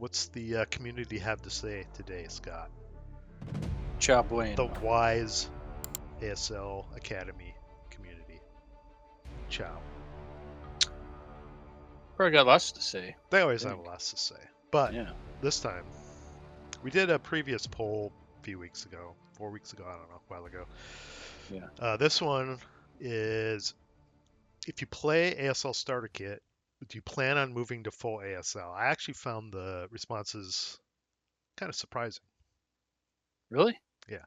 What's the community have to say today, Scott? Ciao bueno. The wise ASL Academy community. Ciao. Probably got lots to say. They always have lots to say. But Yeah. this time, we did a previous poll a few weeks ago, 4 weeks ago, I don't know, a while ago. Yeah. This one is, if you play ASL Starter Kit, do you plan on moving to full ASL? I actually found the responses kind of surprising. Really? Yeah.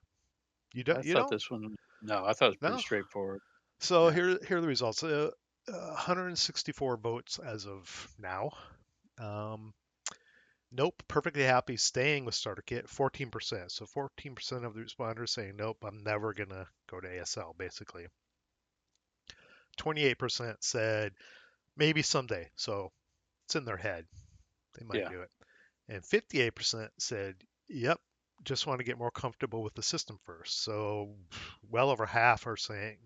You I don't? thought this one. No, I thought it was pretty No? straightforward. So Yeah. here are the results. 164 votes as of now. Nope, perfectly happy staying with Starter Kit, 14%. So 14% of the responders saying, nope, I'm never going to go to ASL, basically. 28% said, maybe someday. So it's in their head. They might do it. And 58% said, yep, just want to get more comfortable with the system first. So well over half are saying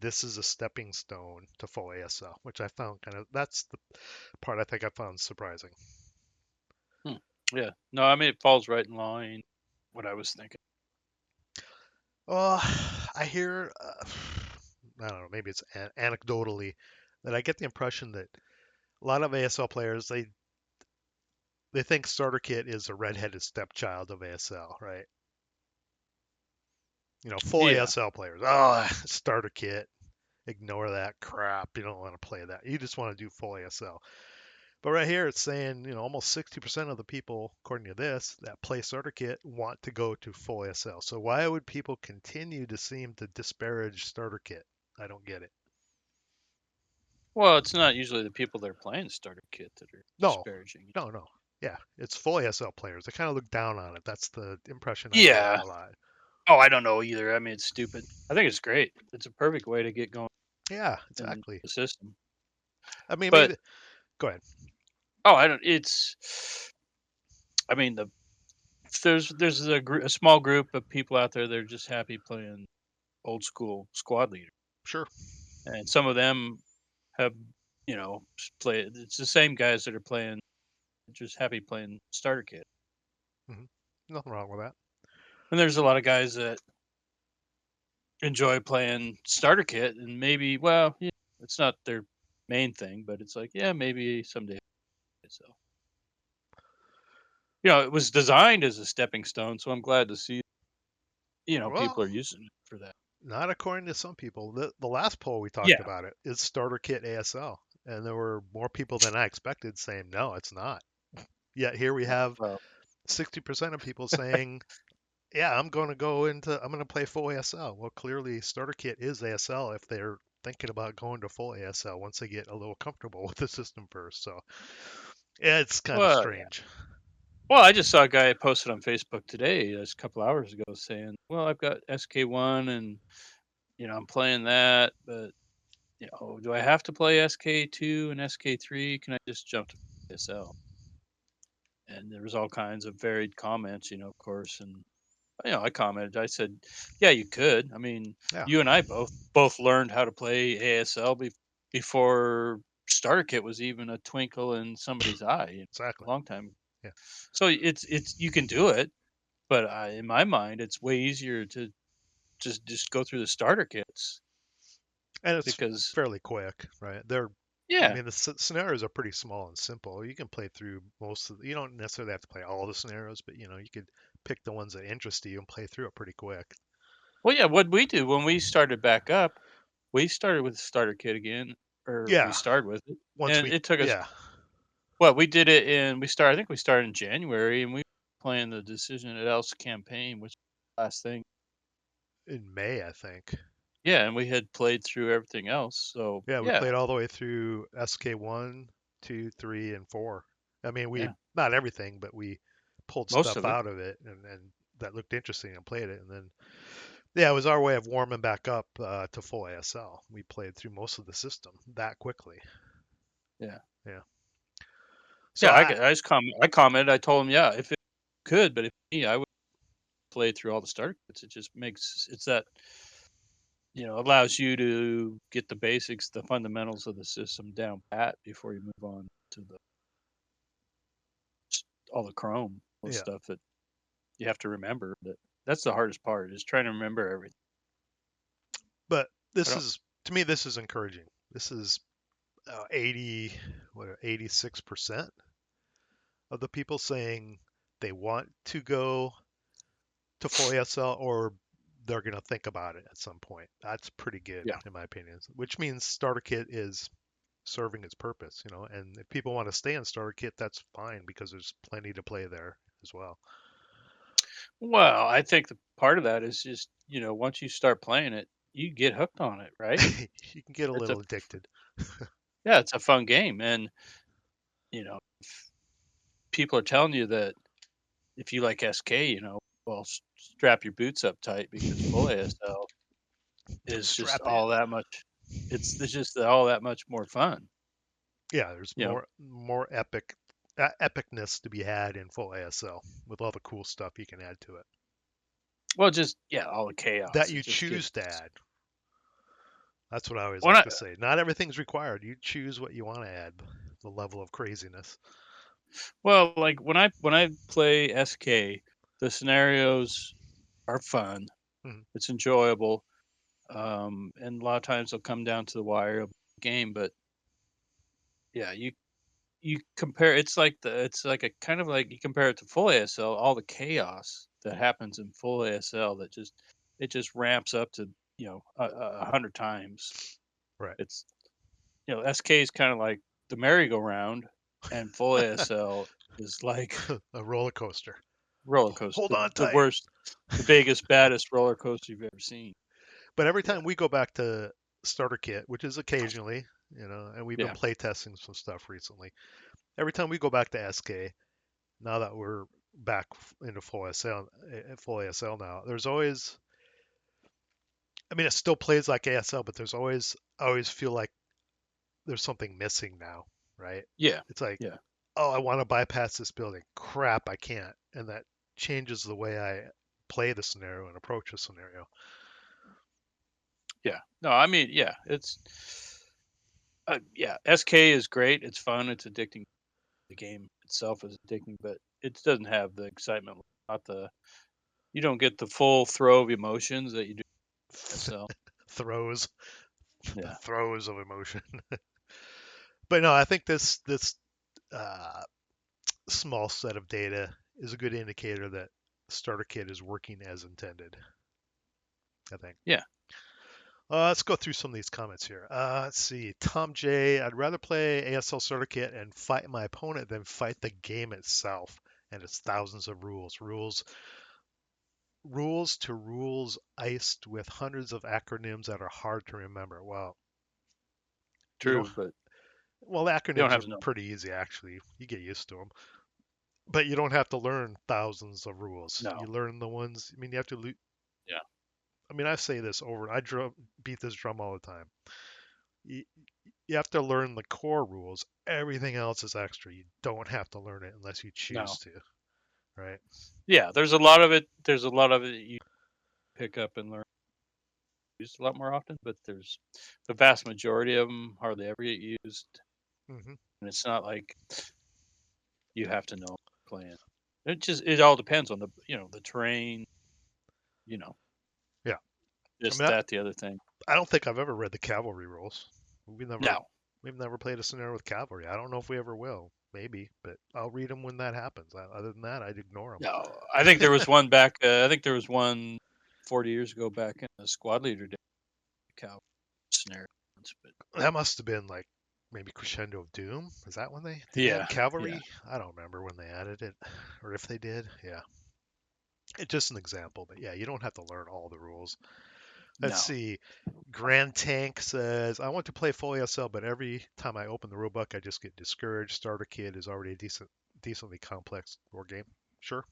this is a stepping stone to full ASL, which I found that's the part I think I found surprising. Yeah. No, I mean, it falls right in line what I was thinking. Well, I hear, I don't know, maybe it's anecdotally, that I get the impression that a lot of ASL players, they think Starter Kit is a redheaded stepchild of ASL, right? Full Yeah. ASL players, oh, Starter Kit, ignore that crap. You don't want to play that. You just want to do full ASL. But right here, it's saying, almost 60% of the people, according to this, that play Starter Kit want to go to full ASL. So why would people continue to seem to disparage Starter Kit? I don't get it. Well, it's not usually the people that are playing Starter Kit that are No, disparaging. no. Yeah, it's full ASL players. They kind of look down on it. That's the impression I get Yeah. a lot. Oh, I don't know either. I mean, it's stupid. I think it's great. It's a perfect way to get going Yeah, in exactly. the system. I mean, But maybe. Go ahead. I don't. I mean, there's a small group of people out there that are just happy playing old school squad leader, Sure. and some of them have played. It's the same guys that are playing, just happy playing Starter Kit. Hmm. Nothing wrong with that. And there's a lot of guys that enjoy playing Starter Kit, and maybe, well, yeah, it's not their main thing, but it's like, yeah, maybe someday. So, it was designed as a stepping stone, so I'm glad to see, Well, people are using it for that. not according to some people. The last poll we talked Yeah. about it is Starter Kit ASL, and there were more people than I expected saying no, it's not. Yet here we have Well, 60% of people saying, yeah, I'm going to play full ASL. Well, clearly Starter Kit is ASL if they're thinking about going to full ASL once they get a little comfortable with the system first. So yeah, it's kind of yeah. strange. Well, I just saw a guy posted on Facebook today, just a couple hours ago, saying, "Well, I've got SK1, and I'm playing that, but do I have to play SK2 and SK3? Can I just jump to ASL?" And there was all kinds of varied comments, of course, and I commented. I said, "Yeah, you could. I mean, Yeah, you and I both learned how to play ASL before Starter Kit was even a twinkle in somebody's eye, exactly. a long time. Yeah, So it's you can do it, but in my mind, it's way easier to just go through the Starter Kits and it's because fairly quick, right? I yeah, mean, the scenarios are pretty small and simple. You can play through you don't necessarily have to play all the scenarios, but you could pick the ones that interest you and play through it pretty quick. well, yeah. What we do when we started back up, we started with the Starter Kit again, or we Yeah, started with it, once and we, it took us. yeah, Well, we did it in we started I think we started in January, and we were playing the Decision at Else campaign, which was the last thing. in May, I think. Yeah, and we had played through everything else. So, Yeah, we yeah. played all the way through SK1, 2, 3, and 4. I mean, we Yeah. not everything, but we pulled Most stuff of it. out of it and that looked interesting and played it. And then, yeah, it was our way of warming back up to full ASL. We played through most of the system that quickly. Yeah. Yeah. So Yeah, I just I commented, I told him, yeah, if it could, but if me, I would play through all the Starter Kits. It just makes it's that, allows you to get the basics, the fundamentals of the system down pat before you move on to the all the Chrome, all the Yeah, stuff that you have to remember. That's the hardest part is trying to remember everything. but I this don't. is to me this is encouraging. This is 80 what 86% of the people saying they want to go to full ASL or they're going to think about it at some point. That's pretty good Yeah. in my opinion. Which means starter kit is serving its purpose, you know. And if people want to stay in starter kit, that's fine because there's plenty to play there as well. Well, I think the part of that is just once you start playing it, you get hooked on it, right? You can get a It's a little addicted. Yeah, it's a fun game, and if people are telling you that if you like SK, well, strap your boots up tight because full ASL is just Strap in. all that much. It's just all that much more fun. Yeah, there's You know, more epicness to be had in full ASL with all the cool stuff you can add to it well, just all the that chaos. It you just gets choose to add. That's what I always when like I to say. Not everything's required. You choose what you want to add, the level of craziness. well, like when I play SK, the scenarios are fun. Mhm. It's enjoyable, and a lot of times they'll come down to the wire of the game. But yeah, you compare it's like a kind of like you compare it to full ASL, all the chaos that happens in full ASL that just ramps up to, 100 times. Right. It's SK is kind of like the merry-go-round, and full ASL is like A roller coaster. roller coaster, Hold on the tight. worst, the biggest, baddest roller coaster you've ever seen. But every Yeah. time we go back to starter kit, which is occasionally, you know, and we've been Yeah. play testing some stuff recently. Every time we go back to SK, now that we're back into full ASL, full ASL now, there's always, I mean, it still plays like ASL, but there's always, I always feel like there's something missing now, right? Yeah. It's like, Yeah. oh, I want to bypass this building. Crap, I can't. And that changes the way I play the scenario and approach the scenario. Yeah. No, I mean, yeah, yeah, SK is great. It's fun. It's addicting. The game itself is addicting, but it doesn't have the excitement. Not the You don't get the full throw of emotions that you do in SL. Throws, the Yeah. throes of emotion. But no, I think this uh, small set of data is a good indicator that starter kit is working as intended. I think. Yeah. Let's go through some of these comments here. Let's see. Tom J. I'd rather play ASL Starter Kit and fight my opponent than fight the game itself and its thousands of rules. Rules to rules iced with hundreds of acronyms that are hard to remember. Well, you don't. True, but Well, the you don't acronyms have are to know. pretty easy actually. You get used to them, but you don't have to learn thousands of rules. No. You learn the ones. I mean, you have to. Yeah. I mean, I say this over. Beat this drum all the time. You, you have to learn the core rules. Everything else is extra. You don't have to learn it unless you choose No. to, right? Yeah. There's a lot of it. There's a lot of it that you pick up and learn used a lot more often, but there's the vast majority of them hardly ever get used, Hmm. and it's not like you have to know playing. It all depends on the terrain. You know, Yeah. I this, mean, that, the other thing. I don't think I've ever read the cavalry rules. We never No. we've never played a scenario with cavalry. I don't know if we ever will. Maybe, but I'll read them when that happens. Other than that, I'd ignore No, I think there was one back. I think there was one 40 years ago back in the squad leader day cow scenario. But them. That must have been like maybe Crescendo of Doom. Is that when they did they add yeah, yeah, cavalry? I don't remember when they added it, or if they did. Yeah, it's just an example. But yeah, you don't have to learn all the rules. Let's no, see. Grand Tank says, I want to play full ASL, but every time I open the rulebook, I just get discouraged. Starter Kit is already a decently complex board game. Sure.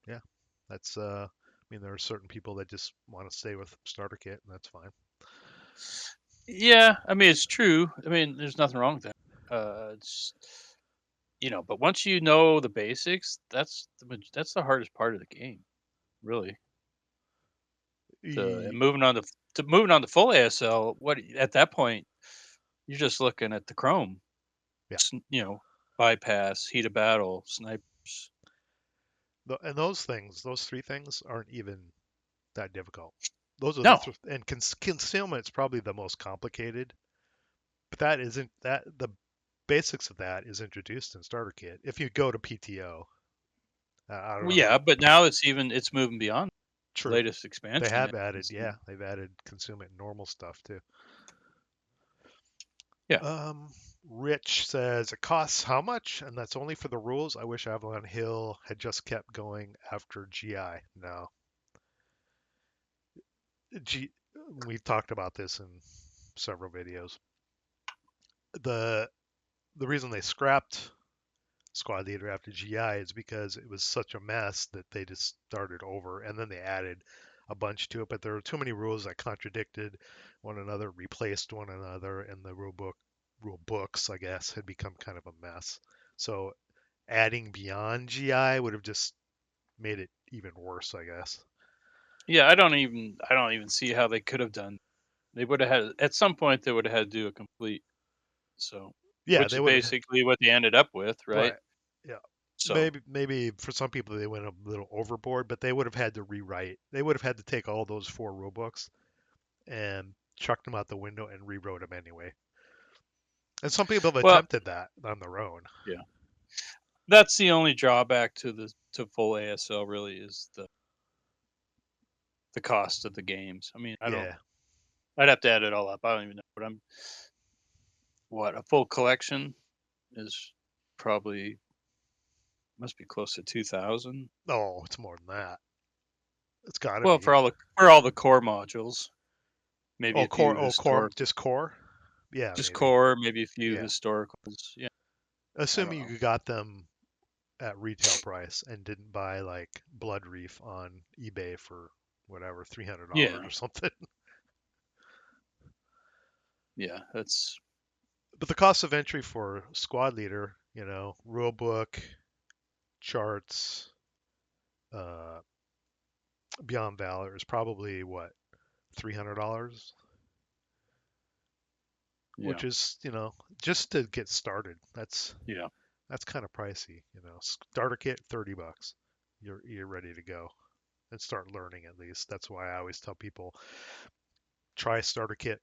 Yeah. That's, I mean, there are certain people that just want to stay with Starter Kit, and that's fine. yeah. I mean, it's true. I mean, there's nothing wrong with that. It's but once you know the basics, that's the hardest part of the game, really. And E- moving on to full ASL, what at that point you're just looking at the Chrome, Yeah. bypass, heat of battle, snipe. And those things, those three things, aren't even that difficult. Those are No. and concealment's probably the most complicated, but that isn't that the basics of that is introduced in starter kit. If you go to PTO, I don't Well, know. yeah, but now it's moving beyond the True, latest they expansion. have added, yeah, they've added concealment normal stuff too. Yeah. Um, Rich says it costs how much, and that's only for the rules. I wish Avalon Hill had just kept going after GI. No, G. We've talked about this in several videos. The the reason they scrapped Squad Leader after GI is because it was such a mess that they just started over, and then they added a bunch to it. But there were too many rules that contradicted one another, replaced one another, and the rule books, I guess, had become kind of a mess. So adding beyond GI would have just made it even worse, I guess. Yeah, I don't even see how they could have done. They would have had at some point they would have had to do a complete, so Yeah, which they is would have. basically what they ended up with, right? Right. Yeah. So, Maybe for some people they went a little overboard, but they would have had to rewrite. They would have had to take all those four rule books and chucked them out the window and rewrote them anyway. And some people have well, attempted that on their own. yeah. That's the only drawback to the full ASL really is the cost of the games. I mean, Yeah. I'd have to add it all up. I don't even know, but what a full collection is probably must be close to 2,000. Oh, it's more than that. It's got to Well, be. for all the core modules, maybe Oh, a few core. Oh, core. historic, Just core. Yeah, just maybe. core, maybe a few Yeah. historicals. Yeah, I don't Assuming know. you got them at retail price and didn't buy like Blood Reef on eBay for whatever $300 Yeah, or something. yeah, that's But the cost of entry for Squad Leader, rule book, charts, uh, Beyond Valor is probably what $300, yeah, which is just to get started. yeah, That's kind of pricey. Starter kit $30. You're ready to go and start learning at least. That's why I always tell people try starter kit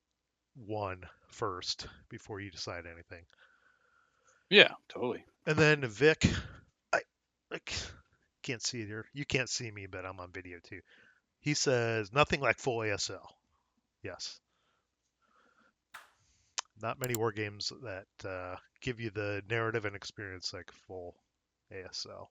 one first before you decide anything. yeah, totally. And then Vic, I can't see it here. You can't see me, but I'm on video too. He says nothing like full ASL. Yes, not many war games that give you the narrative and experience like full ASL.